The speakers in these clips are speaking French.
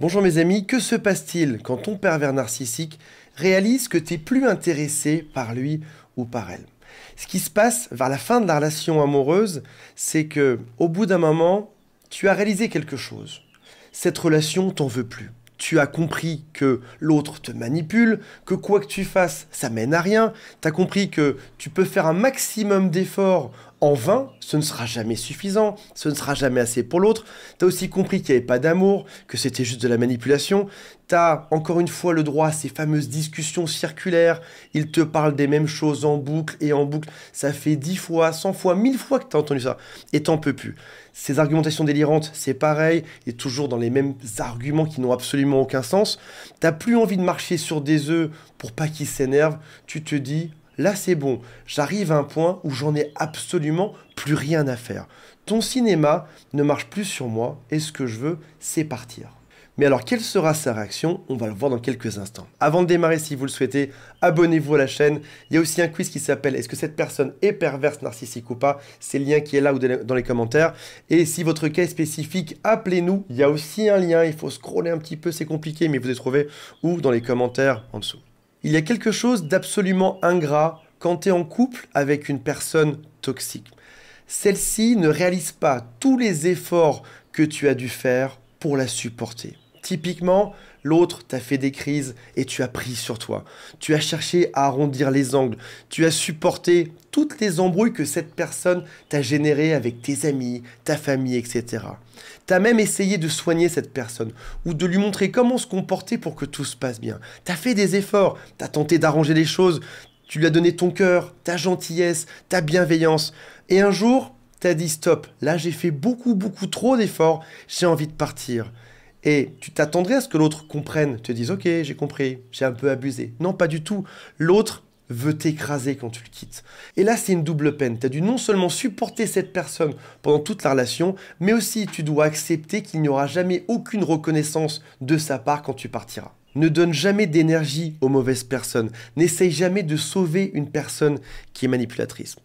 Bonjour mes amis, que se passe-t-il quand ton pervers narcissique réalise que tu n'es plus intéressé par lui ou par elle? Ce qui se passe vers la fin de la relation amoureuse, c'est que au bout d'un moment, tu as réalisé quelque chose. Cette relation t'en veut plus. Tu as compris que l'autre te manipule, que quoi que tu fasses, ça mène à rien. Tu as compris que tu peux faire un maximum d'efforts en vain, ce ne sera jamais suffisant, ce ne sera jamais assez pour l'autre. Tu as aussi compris qu'il n'y avait pas d'amour, que c'était juste de la manipulation. Tu as encore une fois le droit à ces fameuses discussions circulaires. Il te parle des mêmes choses en boucle et en boucle. Ça fait 10 fois, 100 fois, 1000 fois que tu as entendu ça. Et t'en peux plus. Ces argumentations délirantes, c'est pareil. Et toujours dans les mêmes arguments qui n'ont absolument aucun sens. T'as plus envie de marcher sur des œufs pour pas qu'ils s'énervent. Tu te dis... Là, c'est bon, j'arrive à un point où j'en ai absolument plus rien à faire. Ton cinéma ne marche plus sur moi et ce que je veux, c'est partir. Mais alors, quelle sera sa réaction? On va le voir dans quelques instants. Avant de démarrer, si vous le souhaitez, abonnez-vous à la chaîne. Il y a aussi un quiz qui s'appelle « Est-ce que cette personne est perverse, narcissique ou pas ?» C'est le lien qui est là ou dans les commentaires. Et si votre cas est spécifique, appelez-nous. Il y a aussi un lien, il faut scroller un petit peu, c'est compliqué, mais vous allez trouver ou dans les commentaires en dessous. Il y a quelque chose d'absolument ingrat quand tu es en couple avec une personne toxique. Celle-ci ne réalise pas tous les efforts que tu as dû faire pour la supporter. Typiquement, l'autre t'a fait des crises et tu as pris sur toi. Tu as cherché à arrondir les angles. Tu as supporté toutes les embrouilles que cette personne t'a générées avec tes amis, ta famille, etc. Tu as même essayé de soigner cette personne ou de lui montrer comment se comporter pour que tout se passe bien. Tu as fait des efforts, tu as tenté d'arranger les choses, tu lui as donné ton cœur, ta gentillesse, ta bienveillance. Et un jour, tu as dit stop, là j'ai fait beaucoup trop d'efforts, j'ai envie de partir. Et tu t'attendrais à ce que l'autre comprenne, te dise « Ok, j'ai compris, j'ai un peu abusé ». Non, pas du tout. L'autre veut t'écraser quand tu le quittes. Et là, c'est une double peine. Tu as dû non seulement supporter cette personne pendant toute la relation, mais aussi tu dois accepter qu'il n'y aura jamais aucune reconnaissance de sa part quand tu partiras. Ne donne jamais d'énergie aux mauvaises personnes. N'essaye jamais de sauver une personne qui est manipulatrice.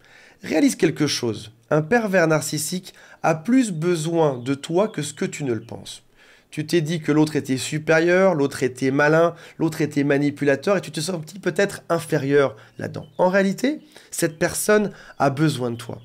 Réalise quelque chose. Un pervers narcissique a plus besoin de toi que ce que tu ne le penses. Tu t'es dit que l'autre était supérieur, l'autre était malin, l'autre était manipulateur et tu te sens peut-être inférieur là-dedans. En réalité, cette personne a besoin de toi.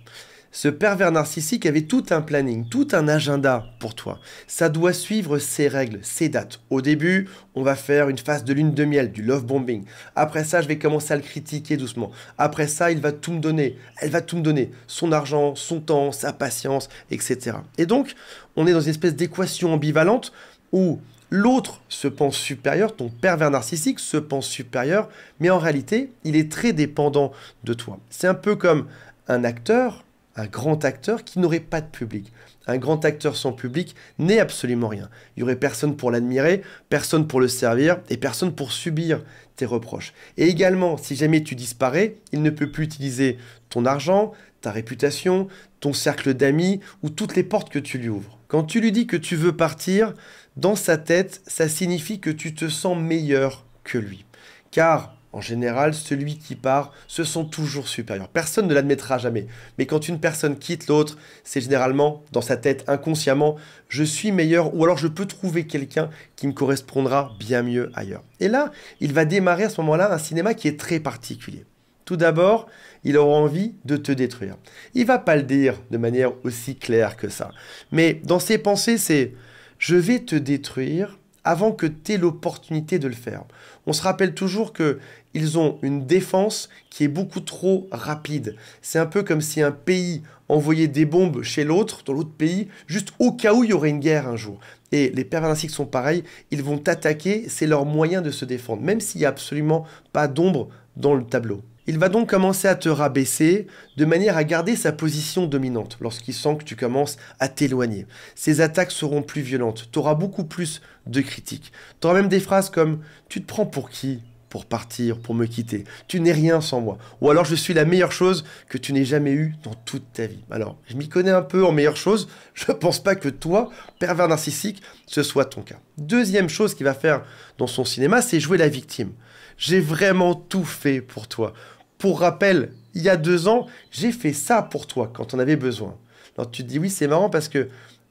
Ce pervers narcissique avait tout un planning, tout un agenda pour toi. Ça doit suivre ses règles, ses dates. Au début, on va faire une phase de lune de miel, du love bombing. Après ça, je vais commencer à le critiquer doucement. Après ça, il va tout me donner. Elle va tout me donner. Son argent, son temps, sa patience, etc. Et donc, on est dans une espèce d'équation ambivalente où l'autre se pense supérieur, ton pervers narcissique se pense supérieur, mais en réalité, il est très dépendant de toi. C'est un peu comme un acteur, un grand acteur qui n'aurait pas de public. Un grand acteur sans public n'est absolument rien. Il n'y aurait personne pour l'admirer, personne pour le servir et personne pour subir tes reproches. Et également, si jamais tu disparais, il ne peut plus utiliser ton argent, ta réputation, ton cercle d'amis ou toutes les portes que tu lui ouvres. Quand tu lui dis que tu veux partir, dans sa tête, ça signifie que tu te sens meilleur que lui. Car en général, celui qui part se sent toujours supérieur. Personne ne l'admettra jamais. Mais quand une personne quitte l'autre, c'est généralement, dans sa tête, inconsciemment, je suis meilleur ou alors je peux trouver quelqu'un qui me correspondra bien mieux ailleurs. Et là, il va démarrer à ce moment-là un cinéma qui est très particulier. Tout d'abord, il aura envie de te détruire. Il va pas le dire de manière aussi claire que ça. Mais dans ses pensées, c'est « je vais te détruire » avant que tu aies l'opportunité de le faire. On se rappelle toujours qu'ils ont une défense qui est beaucoup trop rapide. C'est un peu comme si un pays envoyait des bombes chez l'autre, dans l'autre pays, juste au cas où il y aurait une guerre un jour. Et les pervers narcissiques sont pareils, ils vont t'attaquer, c'est leur moyen de se défendre, même s'il n'y a absolument pas d'ombre dans le tableau. Il va donc commencer à te rabaisser de manière à garder sa position dominante lorsqu'il sent que tu commences à t'éloigner. Ses attaques seront plus violentes, tu auras beaucoup plus de critiques. Tu auras même des phrases comme « tu te prends pour qui ? Pour partir, pour me quitter. Tu n'es rien sans moi. » Ou alors « je suis la meilleure chose que tu n'aies jamais eue dans toute ta vie. » Alors, je m'y connais un peu en meilleure chose. Je ne pense pas que toi, pervers narcissique, ce soit ton cas. Deuxième chose qu'il va faire dans son cinéma, c'est jouer la victime. J'ai vraiment tout fait pour toi. Pour rappel, il y a 2 ans, j'ai fait ça pour toi quand on avait besoin. Alors tu te dis oui, c'est marrant parce que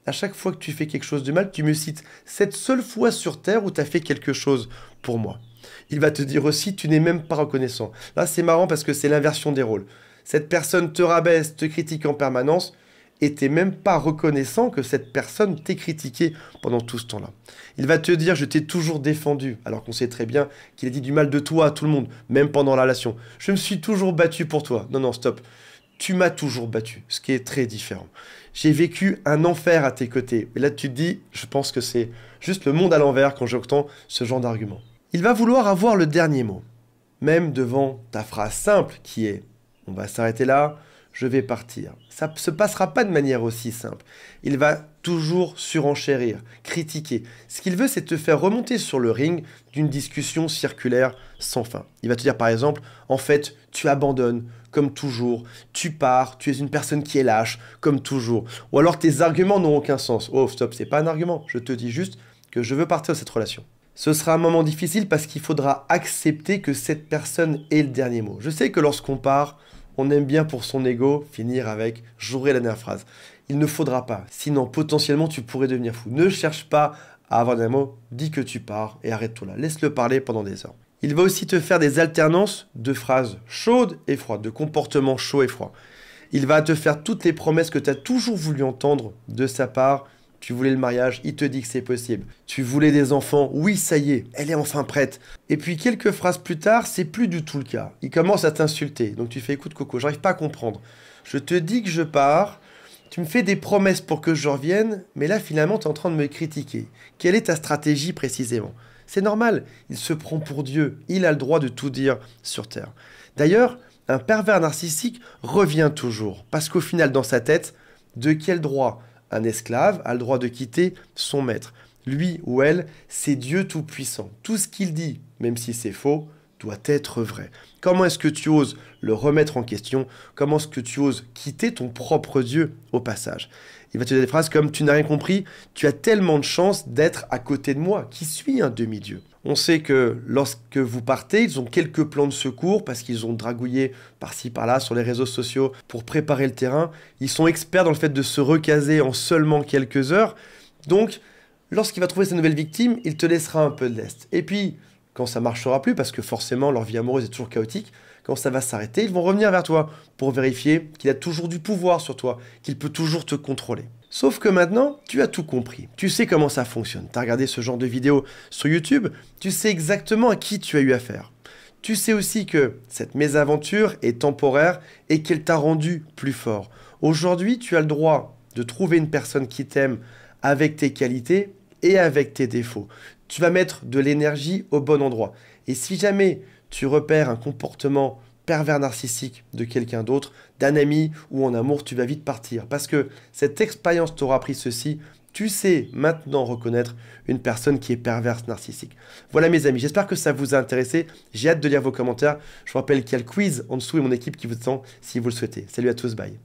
à chaque fois que tu fais quelque chose de mal, tu me cites cette seule fois sur Terre où tu as fait quelque chose pour moi. Il va te dire aussi, tu n'es même pas reconnaissant. Là, c'est marrant parce que c'est l'inversion des rôles. Cette personne te rabaisse, te critique en permanence, et t'es même pas reconnaissant que cette personne t'ait critiqué pendant tout ce temps-là. Il va te dire, je t'ai toujours défendu, alors qu'on sait très bien qu'il a dit du mal de toi à tout le monde, même pendant la relation. Je me suis toujours battu pour toi. Non, non, stop. Tu m'as toujours battu, ce qui est très différent. J'ai vécu un enfer à tes côtés. Et là, tu te dis, je pense que c'est juste le monde à l'envers quand j'entends ce genre d'argument. Il va vouloir avoir le dernier mot, même devant ta phrase simple qui est « on va s'arrêter là, je vais partir ». Ça ne se passera pas de manière aussi simple. Il va toujours surenchérir, critiquer. Ce qu'il veut, c'est te faire remonter sur le ring d'une discussion circulaire sans fin. Il va te dire par exemple « en fait, tu abandonnes, comme toujours, tu pars, tu es une personne qui est lâche, comme toujours ». Ou alors tes arguments n'ont aucun sens. Oh stop, c'est pas un argument, je te dis juste que je veux partir de cette relation. Ce sera un moment difficile parce qu'il faudra accepter que cette personne ait le dernier mot. Je sais que lorsqu'on part, on aime bien pour son ego finir avec « j'aurai la dernière phrase ». Il ne faudra pas, sinon potentiellement tu pourrais devenir fou. Ne cherche pas à avoir un dernier mot, dis que tu pars et arrête-toi là. Laisse-le parler pendant des heures. Il va aussi te faire des alternances de phrases chaudes et froides, de comportements chauds et froids. Il va te faire toutes les promesses que tu as toujours voulu entendre de sa part. Tu voulais le mariage, il te dit que c'est possible. Tu voulais des enfants, oui, ça y est, elle est enfin prête. Et puis quelques phrases plus tard, c'est plus du tout le cas. Il commence à t'insulter. Donc tu fais, écoute Coco, j'arrive pas à comprendre. Je te dis que je pars, tu me fais des promesses pour que je revienne, mais là finalement tu es en train de me critiquer. Quelle est ta stratégie précisément? C'est normal, il se prend pour Dieu, il a le droit de tout dire sur Terre. D'ailleurs, un pervers narcissique revient toujours, parce qu'au final dans sa tête, de quel droit un esclave a le droit de quitter son maître? Lui ou elle, c'est Dieu tout-puissant. Tout ce qu'il dit, même si c'est faux, doit être vrai. Comment est-ce que tu oses le remettre en question? Comment est-ce que tu oses quitter ton propre Dieu au passage? Il va te dire des phrases comme « tu n'as rien compris, tu as tellement de chance d'être à côté de moi, qui suis un demi-dieu ». On sait que lorsque vous partez, ils ont quelques plans de secours parce qu'ils ont dragouillé par-ci par-là sur les réseaux sociaux pour préparer le terrain. Ils sont experts dans le fait de se recaser en seulement quelques heures. Donc, lorsqu'il va trouver sa nouvelle victime, il te laissera un peu de lest. Et puis, quand ça ne marchera plus, parce que forcément leur vie amoureuse est toujours chaotique, quand ça va s'arrêter, ils vont revenir vers toi pour vérifier qu'il a toujours du pouvoir sur toi, qu'il peut toujours te contrôler. Sauf que maintenant, tu as tout compris. Tu sais comment ça fonctionne. Tu as regardé ce genre de vidéos sur YouTube, tu sais exactement à qui tu as eu affaire. Tu sais aussi que cette mésaventure est temporaire et qu'elle t'a rendu plus fort. Aujourd'hui, tu as le droit de trouver une personne qui t'aime avec tes qualités et avec tes défauts. Tu vas mettre de l'énergie au bon endroit. Et si jamais tu repères un comportement pervers narcissique de quelqu'un d'autre, d'un ami ou en amour, tu vas vite partir. Parce que cette expérience t'aura appris ceci, tu sais maintenant reconnaître une personne qui est perverse narcissique. Voilà mes amis, j'espère que ça vous a intéressé. J'ai hâte de lire vos commentaires. Je vous rappelle qu'il y a le quiz en dessous et mon équipe qui vous attend si vous le souhaitez. Salut à tous, bye.